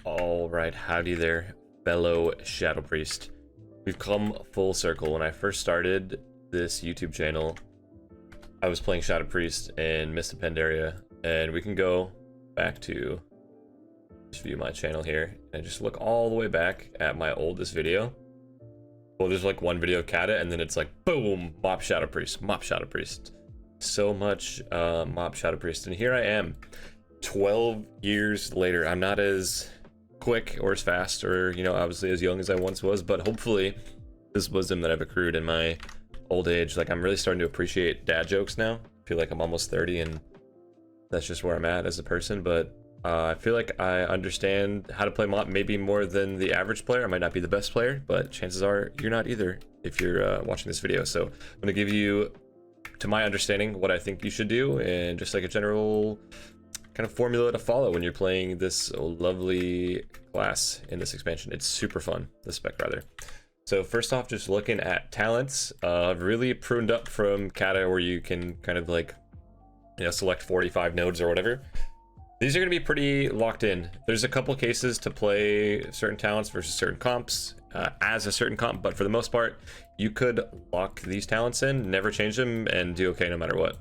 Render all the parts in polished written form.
Alright, howdy there, fellow Shadow Priest. We've come full circle. When I first started this YouTube channel, I was playing Shadow Priest in Mist of Pandaria, and we can go back to just view my channel here and just look all the way back at my oldest video. Well, there's like one video of Kata, and then it's like boom, MOP Shadow Priest, MOP Shadow Priest. So much MOP Shadow Priest, and here I am 12 years later. I'm not as quick or as fast or, you know, obviously as young as I once was, but hopefully this wisdom that I've accrued in my old age, like I'm really starting to appreciate dad jokes now. I feel like I'm almost 30 and that's just where I'm at as a person, but I feel like I understand how to play MOP maybe more than the average player. I might not be the best player, but chances are you're not either if you're watching this video. So I'm gonna give you, to my understanding, what I think you should do and just like a general kind of formula to follow when you're playing this lovely class in this expansion. It's super fun, the spec rather. So first off, just looking at talents, I've really pruned up from Kata where you can kind of like, you know, select 45 nodes or whatever. These are going to be pretty locked in. There's a couple cases to play certain talents versus certain comps as a certain comp, but for the most part, you could lock these talents in, never change them, and do okay no matter what.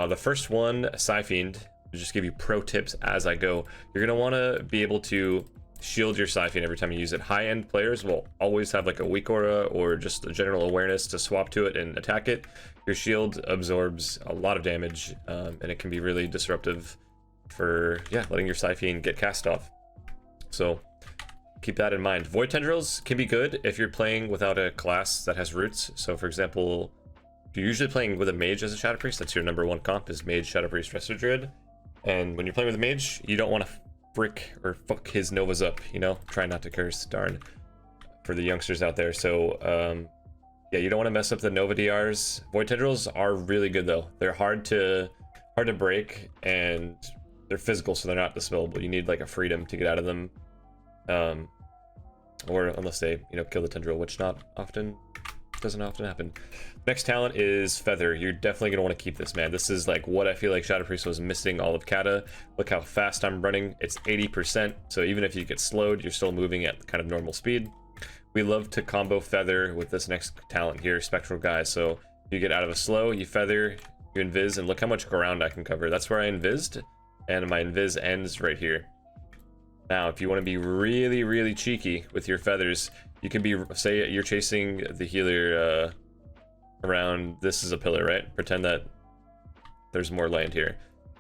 The first one, Psyfiend, just give you pro tips as I go. You're going to want to be able to shield your Psyfiend every time you use it. High-end players will always have like a weak aura or just a general awareness to swap to it and attack it. Your shield absorbs a lot of damage, and it can be really disruptive for, yeah, letting your Psyfiend get cast off. So keep that in mind. Void Tendrils can be good if you're playing without a class that has roots. So for example, if you're usually playing with a mage as a Shadow Priest, that's your number one comp, is Mage, Shadow Priest, Resto Druid. And when you're playing with a mage, you don't want to frick or fuck his novas up, you know? Try not to curse, darn, for the youngsters out there. So yeah, you don't want to mess up the Nova DRs. Void Tendrils are really good though. They're hard to break, and they're physical, so they're not dispellable. You need like a freedom to get out of them, or unless they, you know, kill the tendril, which doesn't often happen. Next talent is Feather. You're definitely gonna want to keep this, man. This is like what I feel like Shadow Priest was missing all of Kata. Look how fast I'm running. It's 80%, so even if you get slowed, you're still moving at kind of normal speed. We love to combo Feather with this next talent here, Spectral Guise. So you get out of a slow, you feather, you invis, and look how much ground I can cover. That's where I invised, and my invis ends right here. Now, if you want to be really, really cheeky with your feathers, you can be, say you're chasing the healer around, this is a pillar, right? Pretend that there's more land here.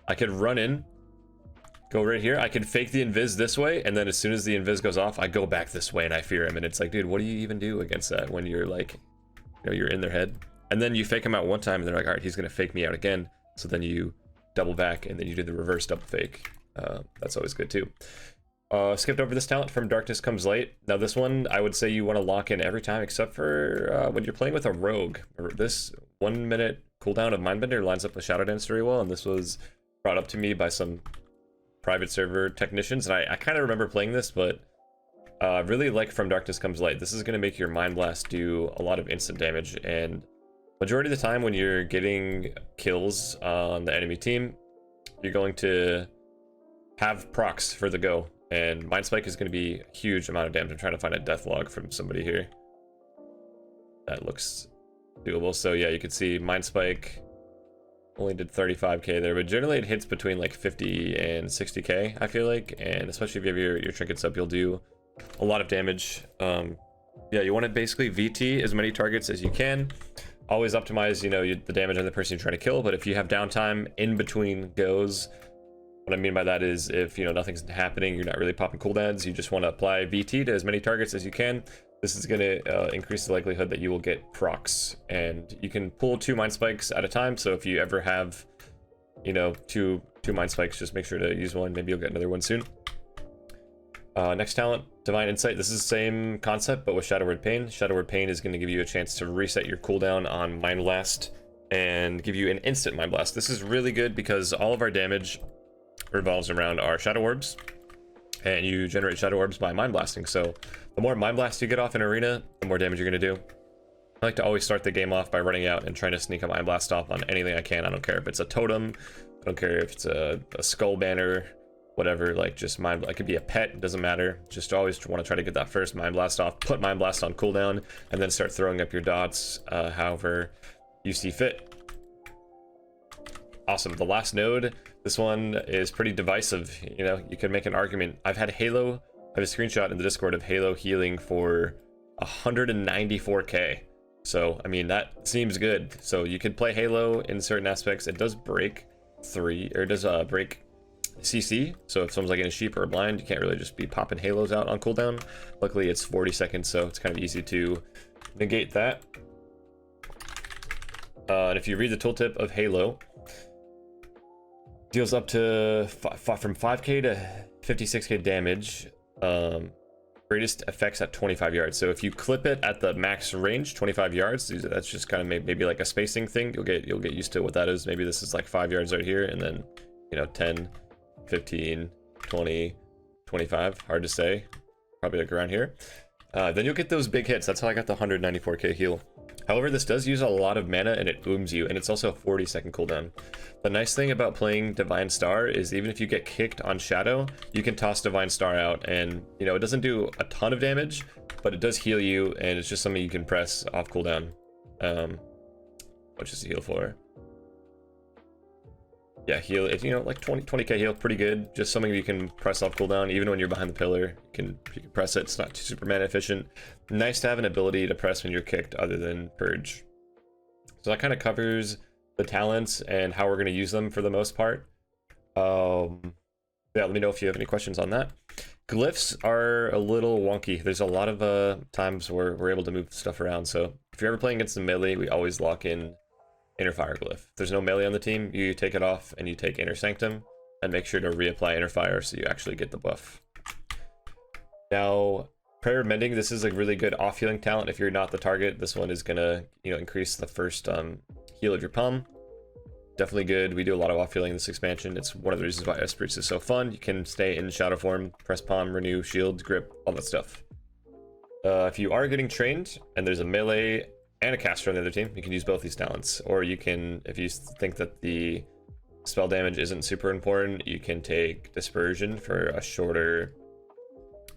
I could run in, go right here. I can fake the invis this way, and then as soon as the invis goes off, I go back this way and I fear him. And it's like, dude, what do you even do against that when you're like, you know, you're in their head? And then you fake him out one time and they're like, all right, he's going to fake me out again. So then you double back and then you do the reverse double fake. That's always good too. Skipped over this talent, From Darkness Comes Light. Now this one, I would say you want to lock in every time except for when you're playing with a rogue. This 1 minute cooldown of Mindbender lines up with Shadow Dance very well, and this was brought up to me by some private server technicians, and I kind of remember playing this, but I really like From Darkness Comes Light. This is going to make your Mind Blast do a lot of instant damage, and majority of the time when you're getting kills on the enemy team, you're going to have procs for the go. And Mind Spike is going to be a huge amount of damage. I'm trying to find a death log from somebody here. That looks doable. So yeah, you can see Mind Spike only did 35k there, but generally it hits between like 50 and 60k, I feel like. And especially if you have your trinkets up, you'll do a lot of damage. Yeah, you want to basically VT as many targets as you can. Always optimize, you know, the damage on the person you're trying to kill, but if you have downtime in between goes, what I mean by that is if, you know, nothing's happening, you're not really popping cooldowns, you just want to apply VT to as many targets as you can. This is going to increase the likelihood that you will get procs, and you can pull 2 Mind Spikes at a time. So if you ever have, you know, two Mind Spikes, just make sure to use one. Maybe you'll get another one soon. Next talent, Divine Insight. This is the same concept, but with Shadow Word Pain. Shadow Word Pain is going to give you a chance to reset your cooldown on Mind Blast and give you an instant Mind Blast. This is really good because all of our damage revolves around our Shadow Orbs, and you generate Shadow Orbs by Mind Blasting. So the more Mind Blast you get off in Arena, the more damage you're going to do. I like to always start the game off by running out and trying to sneak a Mind Blast off on anything I can. I don't care if it's a totem, I don't care if it's a skull banner, whatever, like just mind, it could be a pet, it doesn't matter. Just always want to try to get that first mind blast off, put mind blast on cooldown, and then start throwing up your dots however you see fit. Awesome. The last node, this one is pretty divisive. You know, you can make an argument. I've had Halo, I have a screenshot in the Discord of Halo healing for 194k. So I mean, that seems good. So you could play Halo in certain aspects. It does break break CC, so if someone's like in a sheep or a blind, you can't really just be popping halos out on cooldown. Luckily it's 40 seconds, so it's kind of easy to negate that. And if you read the tooltip of Halo, deals up to from 5k to 56k damage, greatest effects at 25 yards. So if you clip it at the max range, 25 yards, that's just kind of maybe like a spacing thing. You'll get used to what that is. Maybe this is like 5 yards right here, and then, you know, 10, 15, 20, 25, hard to say, probably like around here. Then you'll get those big hits. That's how I got the 194k heal. However, this does use a lot of mana and it ooms you, and it's also a 40-second cooldown. The nice thing about playing Divine Star is even if you get kicked on Shadow, you can toss Divine Star out, and you know, it doesn't do a ton of damage, but it does heal you, and it's just something you can press off cooldown. Which is the heal for? Yeah, heal, if you know, like 20k heal, pretty good. Just something you can press off cooldown, even when you're behind the pillar. You can press it. It's not too super mana efficient. Nice to have an ability to press when you're kicked other than purge. So that kind of covers the talents and how we're going to use them for the most part. Yeah, let me know if you have any questions on that. Glyphs are a little wonky. There's a lot of times where we're able to move stuff around. So if you're ever playing against the melee, we always lock in Inner Fire Glyph. If there's no melee on the team, you take it off and you take Inner Sanctum, and make sure to reapply Inner Fire so you actually get the buff. Now, Prayer Mending, this is a really good off healing talent. If you're not the target, this one is gonna, you know, increase the first heal of your palm. Definitely good. We do a lot of off healing in this expansion. It's one of the reasons why Spriest is so fun. You can stay in shadow form, press palm, renew, shield, grip, all that stuff. If you are getting trained and there's a melee and a caster on the other team, you can use both these talents. Or you can, if you think that the spell damage isn't super important, you can take Dispersion for a shorter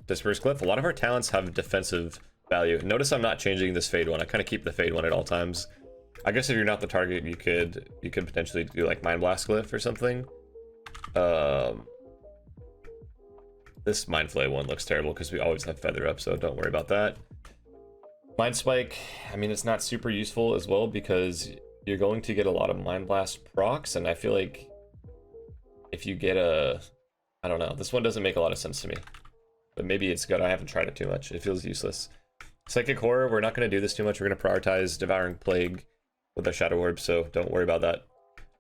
Disperse Glyph. A lot of our talents have defensive value. Notice I'm not changing this fade one. I kind of keep the fade one at all times. I guess if you're not the target, you could potentially do like Mind Blast Glyph or something. This Mind Flay one looks terrible because we always have Feather up, so don't worry about that. Mind Spike, I mean, it's not super useful as well because you're going to get a lot of Mind Blast procs, and I feel like if you get I don't know, this one doesn't make a lot of sense to me. But maybe it's good, I haven't tried it too much, it feels useless. Psychic Horror, we're not going to do this too much, we're going to prioritize Devouring Plague with our Shadow Orb, so don't worry about that.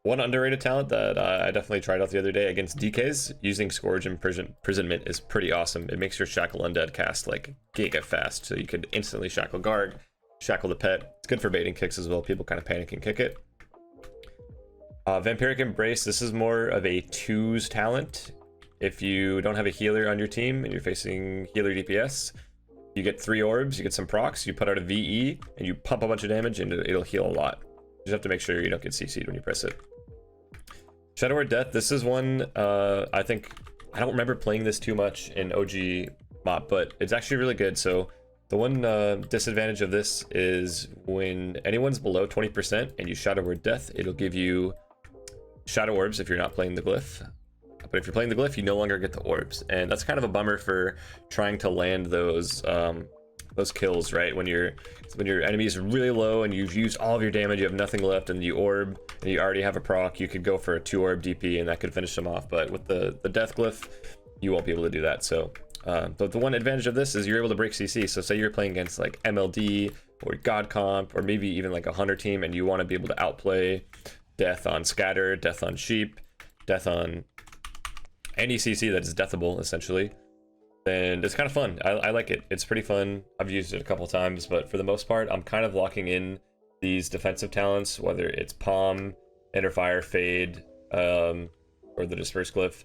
One underrated talent that I definitely tried out the other day against DKs, using Scourge and Imprisonment is pretty awesome. It makes your Shackle Undead cast like giga fast, so you could instantly Shackle Guard, Shackle the Pet. It's good for baiting kicks as well, people kind of panic and kick it. Vampiric Embrace, this is more of a 2s talent. If you don't have a healer on your team and you're facing healer DPS, you get 3 orbs, you get some procs, you put out a VE, and you pump a bunch of damage, and it'll heal a lot. You just have to make sure you don't get CC'd when you press it. Shadow Word Death, this is one, I think, I don't remember playing this too much in OG MOP, but it's actually really good. So the one disadvantage of this is when anyone's below 20% and you Shadow Word Death, it'll give you Shadow Orbs if you're not playing the Glyph. But if you're playing the Glyph, you no longer get the orbs, and that's kind of a bummer for trying to land those kills, right? When your enemy is really low and you've used all of your damage, you have nothing left, and you orb, and you already have a proc, you could go for a 2 orb DP, and that could finish them off. But with the Death Glyph, you won't be able to do that. So, but the one advantage of this is you're able to break CC. So say you're playing against like MLD or God Comp, or maybe even like a Hunter team, and you want to be able to outplay Death on Scatter, Death on Sheep, Death on any CC that is deathable, essentially, and it's kind of fun. I like it. It's pretty fun. I've used it a couple times, but for the most part, I'm kind of locking in these defensive talents, whether it's Palm, Inner Fire, Fade, or the Disperse Glyph.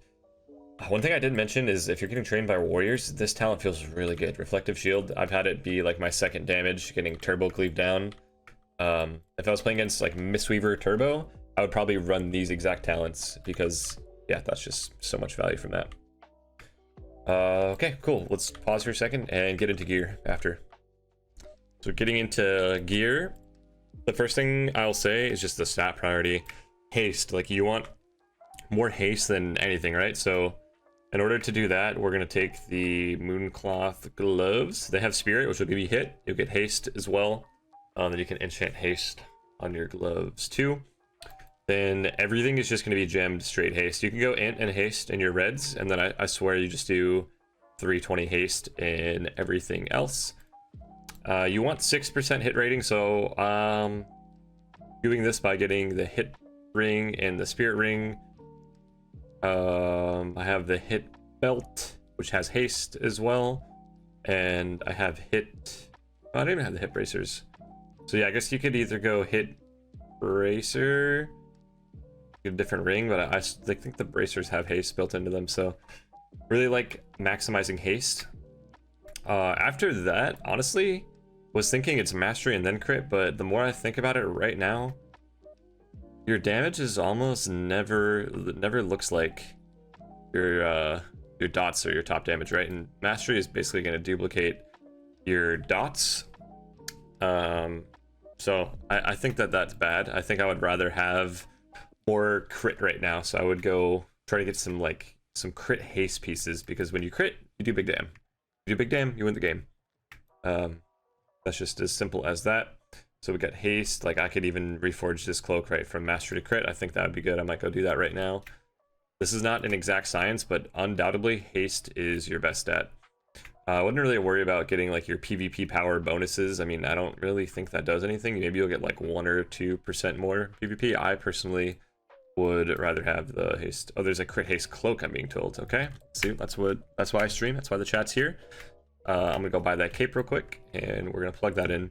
One thing I didn't mention is if you're getting trained by warriors, this talent feels really good. Reflective Shield, I've had it be like my second damage, getting Turbo Cleave down. If I was playing against like Mistweaver Turbo, I would probably run these exact talents because yeah, that's just so much value from that. Okay, cool. Let's pause for a second and get into gear after. So getting into gear, the first thing I'll say is just the stat priority. Haste, like you want more haste than anything, right? So in order to do that, we're gonna take the Mooncloth gloves. They have spirit, which will give you hit. You'll get haste as well. Then you can enchant haste on your gloves too. Then everything is just gonna be gemmed straight haste. You can go int and haste in your reds, and then I swear you just do 320 haste in everything else. You want 6% hit rating, so doing this by getting the hit ring and the spirit ring. I have the hit belt, which has haste as well, and I have hit. Oh, I don't even have the hit bracers. So yeah, I guess you could either go hit bracer, get a different ring, but I think the bracers have haste built into them, so really like maximizing haste. After that, honestly, was thinking it's mastery and then crit, but the more I think about it right now, your damage is almost never looks like your dots or your top damage, right? And mastery is basically going to duplicate your dots. So I think that's bad. I think I would rather have more crit right now. So I would go try to get some crit haste pieces, because when you crit, you do big damn. You do big damn, you win the game. That's just as simple as that. So we got haste. Like I could even reforge this cloak right from mastery to crit. I think that would be good. I might go do that right now. This is not an exact science, but undoubtedly haste is your best stat. I wouldn't really worry about getting like your PvP power bonuses. I mean, I don't really think that does anything. Maybe you'll get like 1 or 2% more PvP. I personally would rather have the haste. Oh, there's a crit haste cloak, I'm being told. Okay, see, that's why I stream. That's why the chat's here. I'm gonna go buy that cape real quick, and we're gonna plug that in.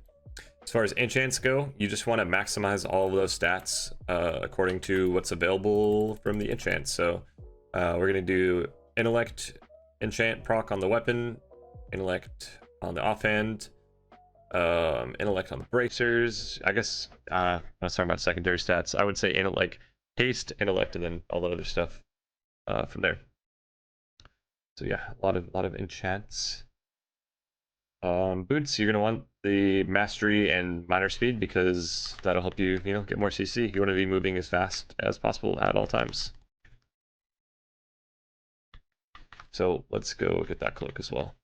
As far as enchants go, you just want to maximize all of those stats according to what's available from the enchant. So we're going to do intellect enchant proc on the weapon, intellect on the offhand, intellect on the bracers. I guess I was talking about secondary stats. I would say like haste, intellect, and then all the other stuff from there. So yeah, a lot of enchants. Boots, you're gonna want the mastery and minor speed, because that'll help you, get more CC. You want to be moving as fast as possible at all times. So let's go get that cloak as well.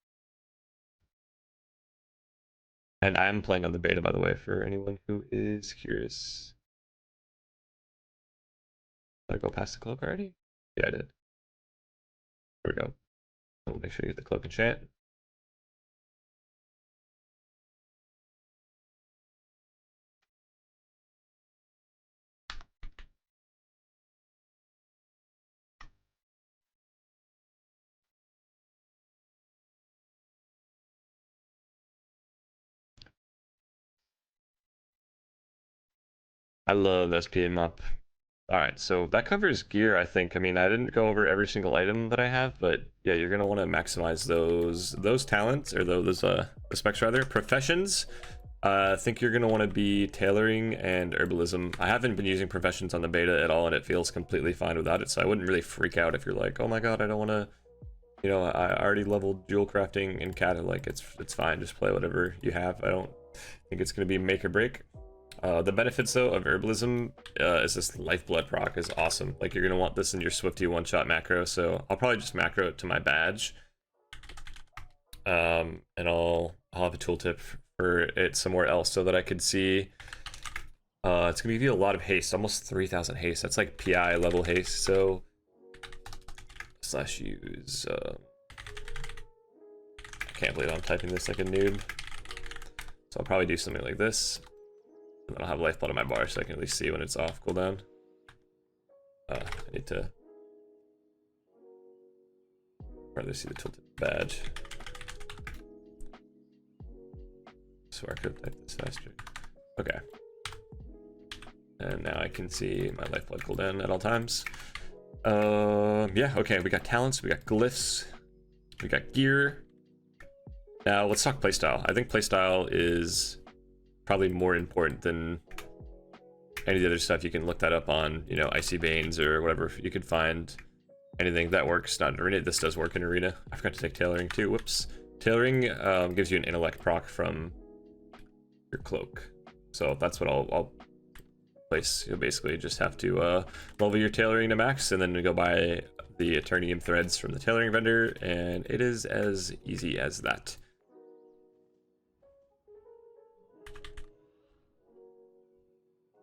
And I'm playing on the beta, by the way, for anyone who is curious. Did I go past the cloak already? Yeah, I did. There we go. We'll make sure you get the cloak enchant. I love SP MOP. Alright, so that covers gear, I think. I mean, I didn't go over every single item that I have, but yeah, you're gonna want to maximize those talents, or those specs rather. Professions, I think you're gonna want to be tailoring and herbalism. I haven't been using professions on the beta at all, and it feels completely fine without it, so I wouldn't really freak out if you're like, oh my god, I don't want to, I already leveled jewel crafting in Kata. Like, it's fine, just play whatever you have. I don't think it's gonna be make or break. The benefits though of herbalism is this lifeblood proc is awesome. Like, you're gonna want this in your Swifty one-shot macro, so I'll probably just macro it to my badge. And I'll have a tooltip for it somewhere else so that I could see. It's gonna give you a lot of haste, almost 3,000 haste. That's like PI level haste. So /use. I can't believe I'm typing this like a noob. So I'll probably do something like this. And then I'll have lifeblood on my bar so I can at least see when it's off cooldown. I need to rather see the tilted badge. So I could type this faster. Okay. And now I can see my lifeblood cooldown at all times. Yeah, okay, we got talents, we got glyphs, we got gear. Now let's talk playstyle. I think playstyle is probably more important than any of the other stuff. You can look that up on, Icy Veins or whatever you could find. anything that works. Not in arena. This does work in arena. I forgot to take tailoring too. Whoops. Tailoring gives you an intellect proc from your cloak. So that's what I'll place. You'll basically just have to level your tailoring to max, and then go buy the Eternium threads from the tailoring vendor, and it is as easy as that.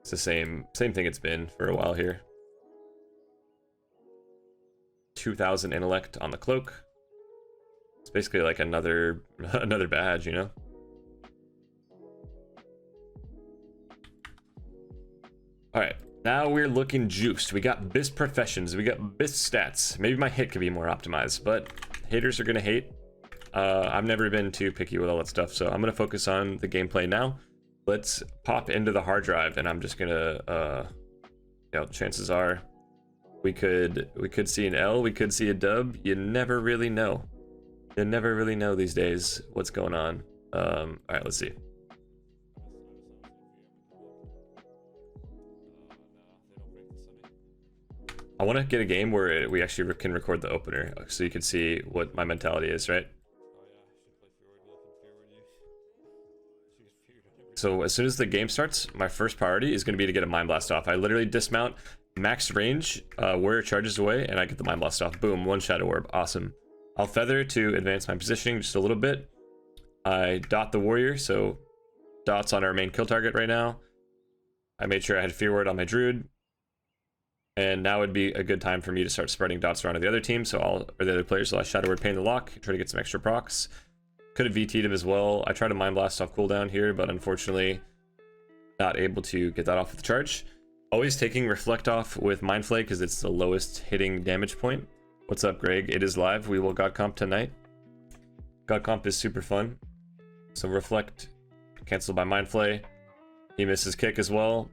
It's the same thing it's been for a while here. 2000 intellect on the cloak. It's basically like another badge, you know. All right, now we're looking juiced. We got BIS professions, we got BIS stats. Maybe my hit could be more optimized, but haters are gonna hate. I've never been too picky with all that stuff, so I'm gonna focus on the gameplay now. Let's pop into the hard drive, and I'm just gonna, chances are we could see an L, we could see a dub. You never really know. You never really know these days what's going on. All right, let's see. I want to get a game where we actually can record the opener, so you can see what my mentality is, right? So as soon as the game starts, my first priority is going to be to get a Mind Blast off. I literally dismount, max range, warrior charges away, and I get the Mind Blast off. Boom, one Shadow Orb, awesome. I'll feather to advance my positioning just a little bit. I dot the warrior, so dots on our main kill target right now. I made sure I had Fear Ward on my Druid. And now would be a good time for me to start spreading dots around to the other team, or the other players, so I Shadow Word Pain the Lock, try to get some extra procs. Could have VT'd him as well. I tried to Mind Blast off cooldown here, but unfortunately not able to get that off with the charge. Always taking Reflect off with Mind Flay because it's the lowest hitting damage point. What's up, Greg? It is live. We will God Comp tonight. God Comp is super fun. So Reflect, canceled by Mind Flay. He misses kick as well.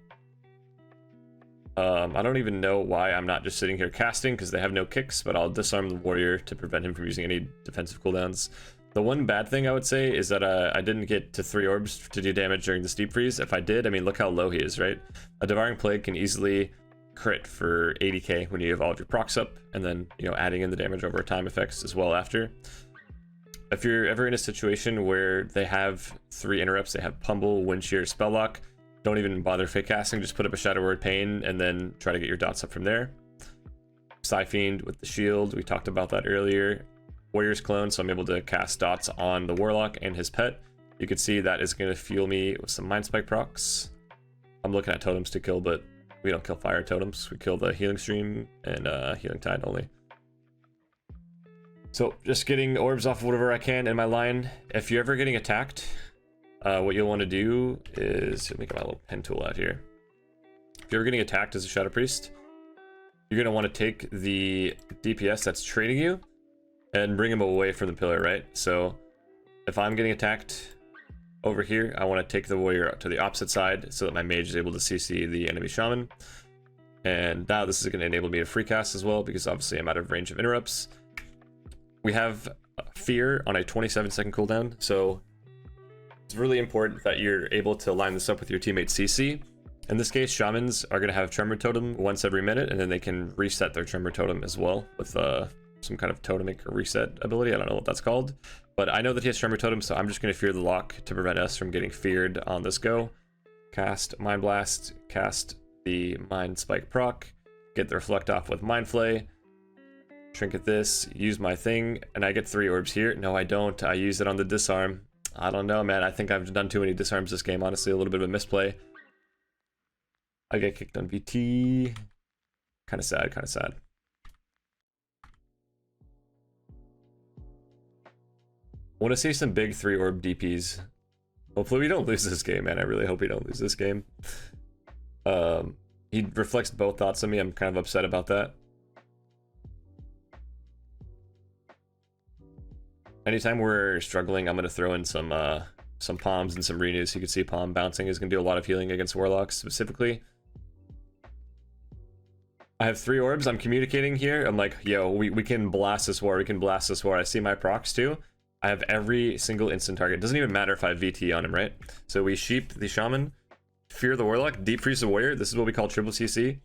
I don't even know why I'm not just sitting here casting because they have no kicks, but I'll disarm the warrior to prevent him from using any defensive cooldowns. The one bad thing I would say is that I didn't get to 3 orbs to do damage during the Steep Freeze. If I did, I mean, look how low he is, right? A Devouring Plague can easily crit for 80k when you have all of your procs up, and then, adding in the damage over time effects as well after. If you're ever in a situation where they have 3 interrupts, they have Pummel, Wind Shear, Spell Lock, don't even bother fake casting, just put up a Shadow Word Pain and then try to get your dots up from there. Psyfiend with the shield, we talked about that earlier. Warrior's Clone, so I'm able to cast dots on the Warlock and his pet. You can see that is going to fuel me with some Mind Spike procs. I'm looking at totems to kill, but we don't kill fire totems. We kill the Healing Stream and Healing Tide only. So just getting orbs off of whatever I can in my line. If you're ever getting attacked, what you'll want to do is, let me get my little pen tool out here. If you're getting attacked as a Shadow Priest, you're going to want to take the DPS that's trading you and bring him away from the pillar, right? So if I'm getting attacked over here, I want to take the warrior to the opposite side so that my mage is able to CC the enemy shaman. And now this is going to enable me to free cast as well, because obviously I'm out of range of interrupts. We have Fear on a 27-second cooldown, so it's really important that you're able to line this up with your teammate's CC. In this case, shamans are going to have Tremor Totem once every minute, and then they can reset their Tremor Totem as well with some kind of totemic reset ability. I don't know what that's called, but I know that he has Tremor Totem, so I'm just going to Fear the Lock to prevent us from getting feared on this go. Cast Mind Blast, cast the Mind Spike proc, get the Reflect off with Mind Flay, trinket this, use my thing, and I get 3 orbs here. No, I don't. I use it on the disarm. I don't know, man. I think I've done too many disarms this game. Honestly, a little bit of a misplay. I get kicked on VT. Kind of sad, kind of sad. I want to see some big 3 orb DPs. Hopefully we don't lose this game, man. I really hope we don't lose this game. He reflects both thoughts on me. I'm kind of upset about that. Anytime we're struggling, I'm going to throw in some palms and some renews. You can see palm bouncing is going to do a lot of healing against warlocks specifically. I have 3 orbs. I'm communicating here. I'm like, yo, we can blast this war. We can blast this war. I see my procs too. I have every single instant target. It doesn't even matter if I have VT on him, right? So we sheep the shaman, Fear the warlock, deep freeze the warrior. This is what we call triple CC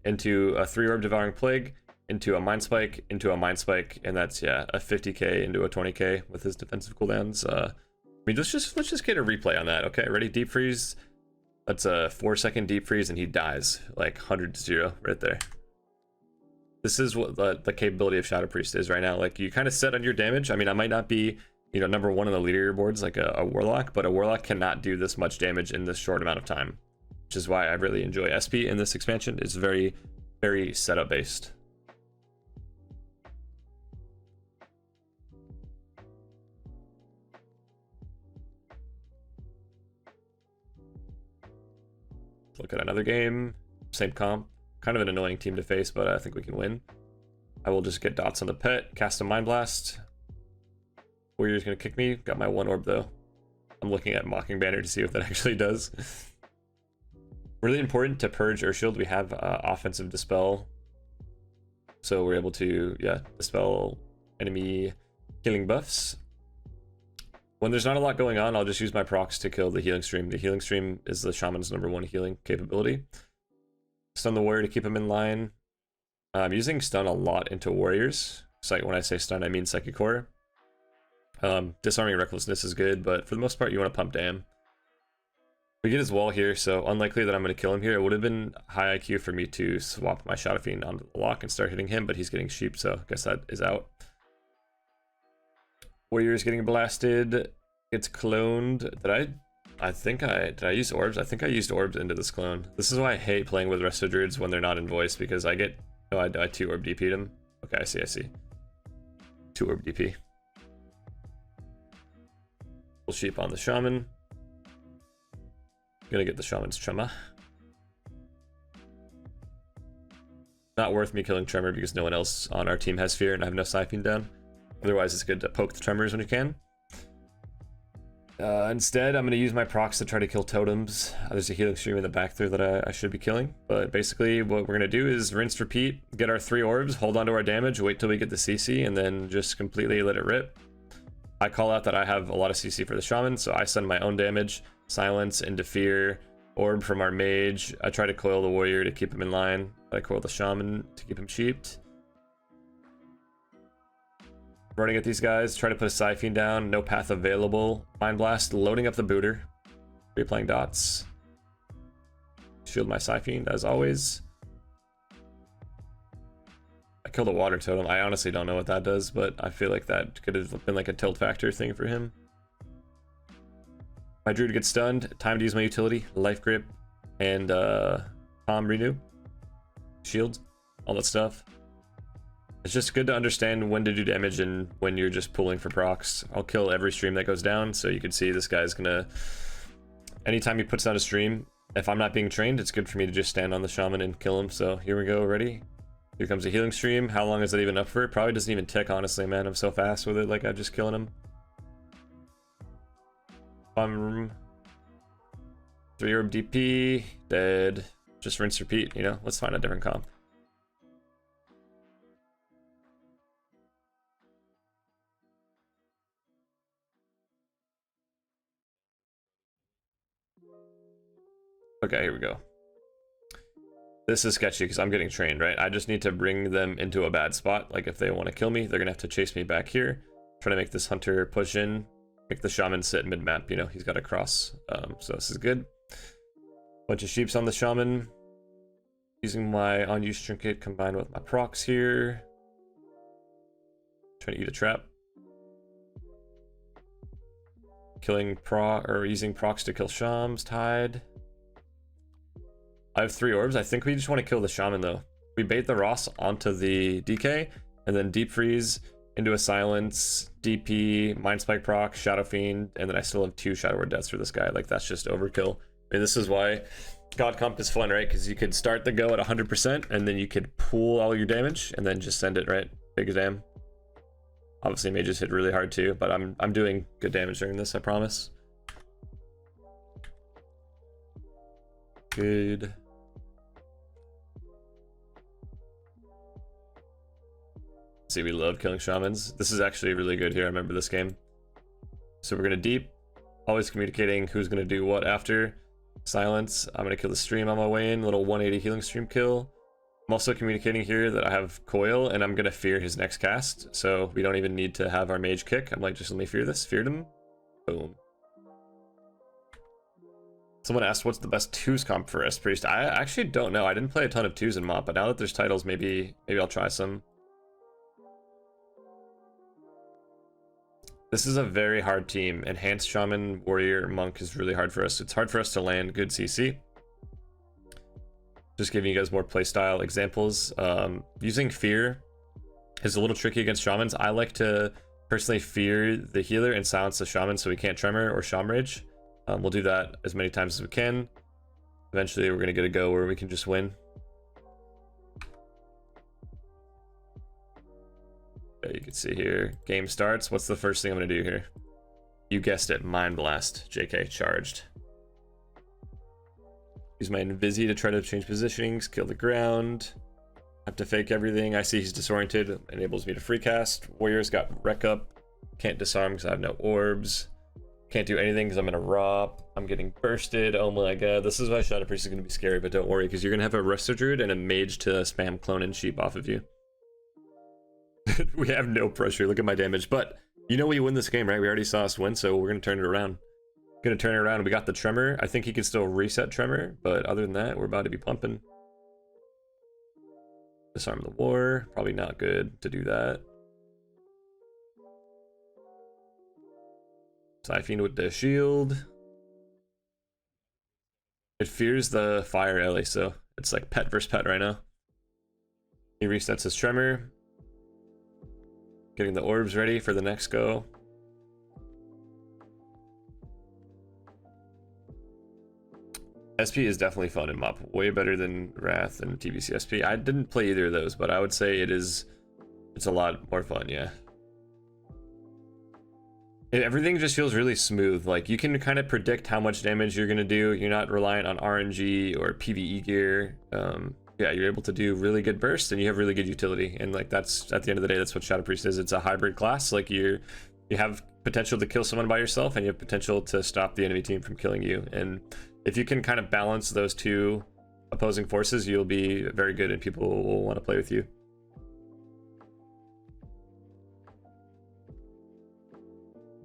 into a 3 orb devouring plague into a Mind Spike, into a Mind Spike, and that's, yeah, a 50k into a 20k with his defensive cooldowns. I mean, let's just get a replay on that. Okay, ready? Deep freeze. That's a 4-second deep freeze, and he dies like 100-0 right there. This is what the capability of Shadow Priest is right now. Like, you kind of set on your damage. I mean, I might not be, you know, number one on the leaderboards like a Warlock, but a Warlock cannot do this much damage in this short amount of time, which is why I really enjoy SP in this expansion. It's very, very setup based. Look at another game, same comp. Kind of an annoying team to face, but I think we can win. I will just get dots on the pet, cast a Mind Blast. Warrior's gonna kick me. Got my 1 orb though. I'm looking at Mocking Banner to see what that actually does. Really important to purge Urshield. We have offensive dispel, so we're able to, yeah, dispel enemy healing buffs. When there's not a lot going on, I'll just use my procs to kill the healing stream. The healing stream is the shaman's #1 healing capability. Stun the warrior to keep him in line. I'm using stun a lot into warriors. So when I say stun, I mean psychic core. Disarming recklessness is good, but for the most part, you want to pump dam. We get his wall here, so unlikely that I'm going to kill him here. It would have been high IQ for me to swap my Shadow Fiend onto the lock and start hitting him, but he's getting sheep, so I guess that is out. Warrior is getting blasted. It's cloned. Did I use orbs? I think I used orbs into this clone. This is why I hate playing with Resto Druids when they're not in voice, because I get... Oh, I 2 orb DP'd him. Okay, I see. 2 orb DP. Full sheep on the shaman. Gonna get the shaman's Tremor. Not worth me killing Tremor because no one else on our team has fear and I have no Siphon down. Otherwise, it's good to poke the Tremors when you can. Instead, I'm going to use my procs to try to kill totems. There's a healing stream in the back there that I should be killing. But basically, what we're going to do is rinse, repeat, get our 3 orbs, hold on to our damage, wait till we get the CC, and then just completely let it rip. I call out that I have a lot of CC for the shaman, so I send my own damage, silence, into fear, orb from our mage. I try to coil the warrior to keep him in line. I coil the shaman to keep him sheeped. Running at these guys, try to put a Siphon down, no path available. Mind Blast, loading up the booter. Replaying dots. Shield my Siphon, as always. I killed a water totem. I honestly don't know what that does, but I feel like that could have been like a tilt factor thing for him. My druid gets stunned. Time to use my utility. Life grip and Palm Renew. Shield. All that stuff. It's just good to understand when to do damage and when you're just pulling for procs. I'll kill every stream that goes down, so you can see this guy's gonna... Anytime he puts down a stream, if I'm not being trained, it's good for me to just stand on the shaman and kill him. So here we go, ready? Here comes a healing stream. How long is that even up for? It probably doesn't even tick, honestly, man. I'm so fast with it, like I'm just killing him. 3 orb DP, dead. Just rinse, repeat, you know? Let's find a different comp. Okay, here we go. This is sketchy because I'm getting trained, right? I just need to bring them into a bad spot. Like if they want to kill me, they're gonna have to chase me back here. Try to make this hunter push in, make the shaman sit mid-map, you know, he's got to cross. So this is good. Bunch of sheeps on the shaman. Using my unused trinket combined with my procs here. Trying to eat a trap. Killing using procs to kill shams, tied. I have 3 orbs. I think we just want to kill the shaman though. We bait the Ross onto the DK and then deep freeze into a silence, DP, Mind Spike proc, Shadow Fiend, and then I still have 2 Shadow Word deaths for this guy. Like that's just overkill. I mean, this is why God Comp is fun, right? Because you could start the go at 100% and then you could pool all your damage and then just send it, right? Big damn. Obviously mages hit really hard too, but I'm doing good damage during this, I promise. Good. See, we love killing shamans. This is actually really good here. I remember this game. So we're gonna deep, always communicating who's gonna do what after. Silence. I'm gonna kill the stream on my way in. Little 180 healing stream kill. I'm also communicating here that I have Coil, and I'm gonna fear his next cast, so we don't even need to have our mage kick. I'm like, just let me fear this. Feared him. Boom. Someone asked what's the best 2s comp for Spriest. I actually don't know. I didn't play a ton of 2s in MOP, but now that there's titles, maybe I'll try some. This is a very hard team. Enhanced Shaman, Warrior, Monk is really hard for us. It's hard for us to land good CC. Just giving you guys more playstyle examples. Using Fear is a little tricky against Shamans. I like to personally fear the healer and silence the Shaman so we can't Tremor or Sham Rage. We'll do that as many times as we can. Eventually we're gonna get a go where we can just win. You can see here, game starts. What's the first thing I'm gonna do here? You guessed it, Mind Blast. JK, charged. Use my Invisi to try to change positionings, kill the ground. Have to fake everything. I see he's disoriented, enables me to free cast. Warrior's got wreck up. Can't disarm because I have no orbs. Can't do anything because I'm in a ROP. I'm getting bursted. Oh my god, this is why Shadow Priest is gonna be scary, but don't worry, because you're gonna have a Resto Druid and a Mage to spam Clone and Sheep off of you. We have no pressure. Look at my damage, but you know we win this game, right? We already saw us win, so we're gonna turn it around. Gonna turn it around. We got the Tremor. I think he can still reset Tremor, but other than that, we're about to be pumping. Disarm the War. Probably not good to do that. Siphene with the shield. It fears the fire Ellie, so it's like pet versus pet right now. He resets his Tremor. Getting the orbs ready for the next go. SP is definitely fun in MOP. Way better than Wrath and TBC SP. I didn't play either of those, but I would say it's a lot more fun, yeah. Everything just feels really smooth. Like, you can kind of predict how much damage you're gonna do. You're not reliant on RNG or PvE gear. Yeah, you're able to do really good bursts, and you have really good utility. And like, that's at the end of the day, that's what Shadow Priest is. It's a hybrid class. Like, you have potential to kill someone by yourself, and you have potential to stop the enemy team from killing you. And if you can kind of balance those two opposing forces, you'll be very good, and people will want to play with you.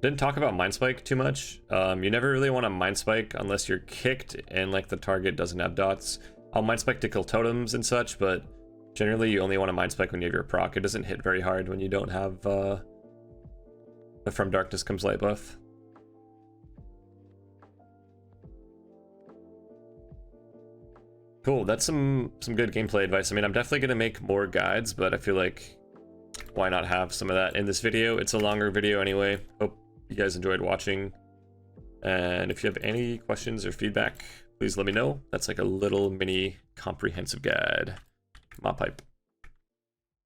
Didn't talk about Mind Spike too much. You never really want to Mind Spike unless you're kicked and like the target doesn't have dots. I'll Mind Spike to kill totems and such, but generally you only want to Mind Spike when you have your proc. It doesn't hit very hard when you don't have the From Darkness Comes Light buff. Cool, that's some good gameplay advice. I mean, I'm definitely gonna make more guides, but I feel like why not have some of that in this video? It's a longer video anyway. Hope you guys enjoyed watching. And if you have any questions or feedback, please let me know. That's like a little mini comprehensive guide. MOP pipe.